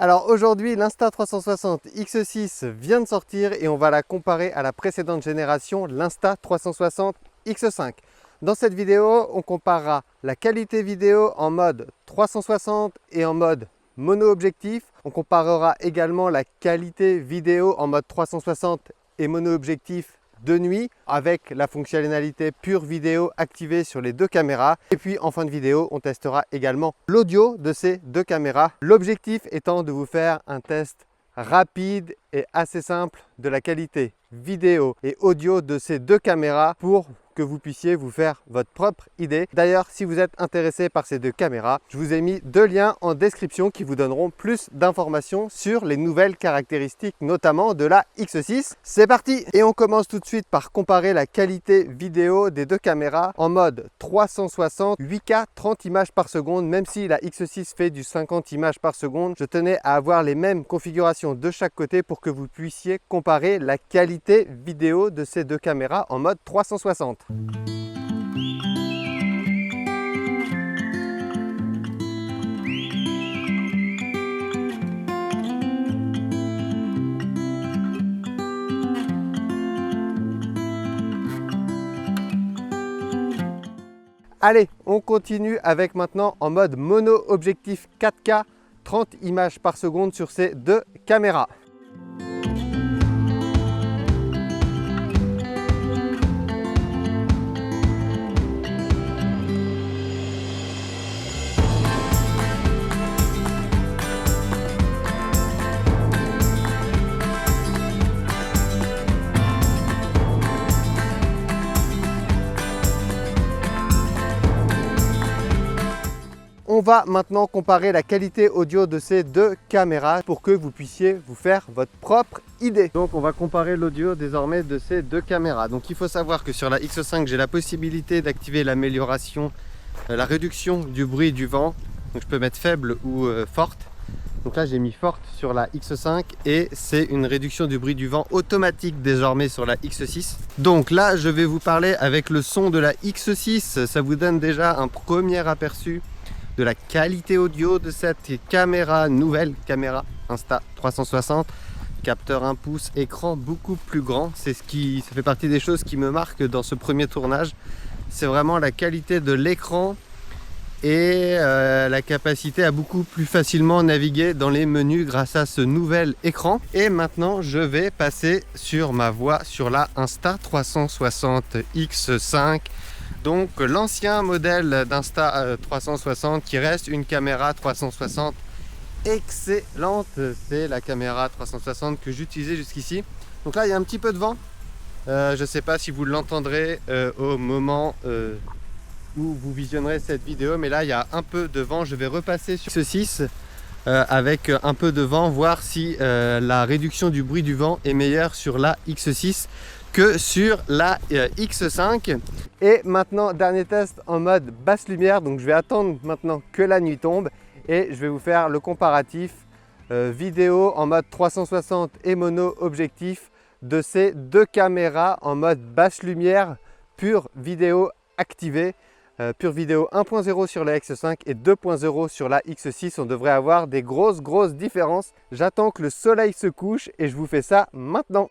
Alors aujourd'hui, l'Insta360 X6 vient de sortir et on va la comparer à la précédente génération, l'Insta360 X5. Dans cette vidéo, on comparera la qualité vidéo en mode 360 et en mode mono-objectif. On comparera également la qualité vidéo en mode 360 et mono-objectif de nuit avec la fonctionnalité pure vidéo activée sur les deux caméras. Et puis en fin de vidéo, on testera également l'audio de ces deux caméras. L'objectif étant de vous faire un test rapide et assez simple de la qualité vidéo et audio de ces deux caméras pour que vous puissiez vous faire votre propre idée. D'ailleurs, si vous êtes intéressé par ces deux caméras, je vous ai mis deux liens en description qui vous donneront plus d'informations sur les nouvelles caractéristiques, notamment de la X6. C'est parti! Et on commence tout de suite par comparer la qualité vidéo des deux caméras en mode 360 8K 30 images par seconde. Même si la X6 fait du 50 images par seconde, je tenais à avoir les mêmes configurations de chaque côté pour que vous puissiez comparer la qualité vidéo de ces deux caméras en mode 360. Allez, on continue avec maintenant en mode mono objectif 4K 30 images par seconde sur ces deux caméras. On va maintenant comparer la qualité audio de ces deux caméras pour que vous puissiez vous faire votre propre idée. Donc on va comparer l'audio désormais de ces deux caméras. Donc il faut savoir que sur la X5, j'ai la possibilité d'activer l'amélioration, la réduction du bruit du vent. Donc je peux mettre faible ou forte. Donc là j'ai mis forte sur la X5 et c'est une réduction du bruit du vent automatique désormais sur la X6. Donc là je vais vous parler avec le son de la X6. Ça vous donne déjà un premier aperçu de la qualité audio de cette caméra, nouvelle caméra Insta360, capteur 1 pouce, écran beaucoup plus grand. Ça fait partie des choses qui me marquent dans ce premier tournage. C'est vraiment la qualité de l'écran et la capacité à beaucoup plus facilement naviguer dans les menus grâce à ce nouvel écran. Et maintenant je vais passer sur ma voix sur la Insta360 X5. Donc l'ancien modèle d'Insta360 qui reste une caméra 360 excellente. C'est la caméra 360 que j'utilisais jusqu'ici. Donc là il y a un petit peu de vent. Je ne sais pas si vous l'entendrez au moment où vous visionnerez cette vidéo. Mais là il y a un peu de vent. Je vais repasser sur ce 6 avec un peu de vent. Voir si la réduction du bruit du vent est meilleure sur la X6 que sur la X5. Et maintenant dernier test en mode basse lumière. Donc je vais attendre maintenant que la nuit tombe et je vais vous faire le comparatif vidéo en mode 360 et mono objectif de ces deux caméras en mode basse lumière pure vidéo activée. Pure vidéo 1.0 sur la X5 et 2.0 sur la X6. On devrait avoir des grosses différences. J'attends que le soleil se couche et je vous fais ça maintenant.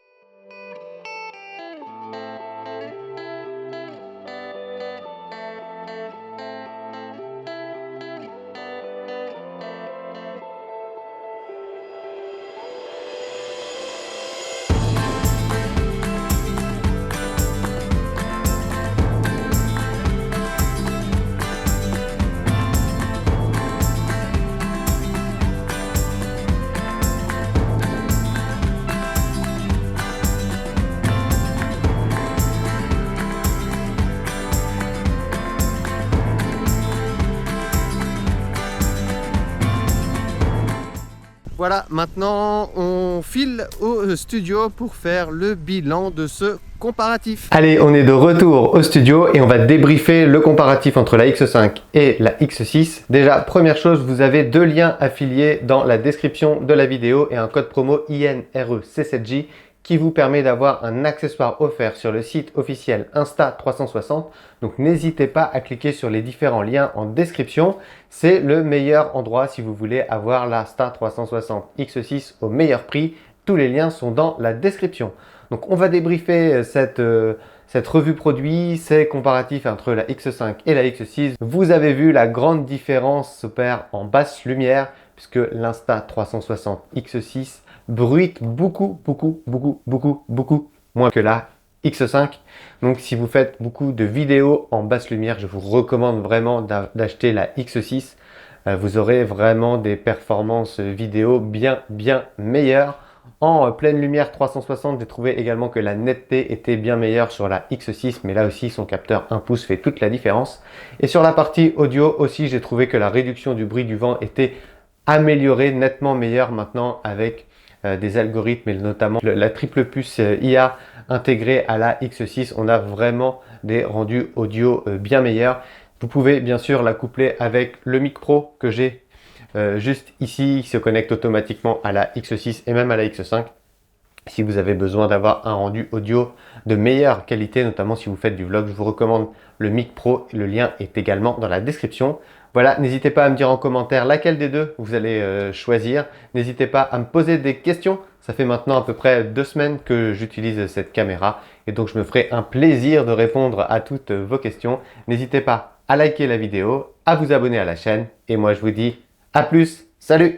Voilà, maintenant on file au studio pour faire le bilan de ce comparatif. Allez, on est de retour au studio et on va débriefer le comparatif entre la X5 et la X6. Déjà, première chose, vous avez deux liens affiliés dans la description de la vidéo et un code promo INREC7J qui vous permet d'avoir un accessoire offert sur le site officiel Insta360. Donc n'hésitez pas à cliquer sur les différents liens en description. C'est le meilleur endroit si vous voulez avoir l'Insta360 X6 au meilleur prix. Tous les liens sont dans la description. Donc on va débriefer cette revue produit, ces comparatifs entre la X5 et la X6. Vous avez vu, la grande différence s'opère en basse lumière puisque l'Insta360 X6 bruite beaucoup moins que la X5. Donc si vous faites beaucoup de vidéos en basse lumière, je vous recommande vraiment d'acheter la X6. Vous aurez vraiment des performances vidéo bien meilleures. En pleine lumière 360, j'ai trouvé également que la netteté était bien meilleure sur la X6, mais là aussi son capteur 1 pouce fait toute la différence. Et sur la partie audio aussi, j'ai trouvé que la réduction du bruit du vent était améliorée, nettement meilleure maintenant avec des algorithmes et notamment la triple puce IA intégrée à la X6. On a vraiment des rendus audio bien meilleurs. Vous pouvez bien sûr la coupler avec le Mic Pro que j'ai juste ici, qui se connecte automatiquement à la X6 et même à la X5. Si vous avez besoin d'avoir un rendu audio de meilleure qualité, notamment si vous faites du vlog, je vous recommande le Mic Pro. Le lien est également dans la description. Voilà, n'hésitez pas à me dire en commentaire laquelle des deux vous allez choisir. N'hésitez pas à me poser des questions. Ça fait maintenant à peu près 2 semaines que j'utilise cette caméra et donc je me ferai un plaisir de répondre à toutes vos questions. N'hésitez pas à liker la vidéo, à vous abonner à la chaîne et moi je vous dis à plus, salut!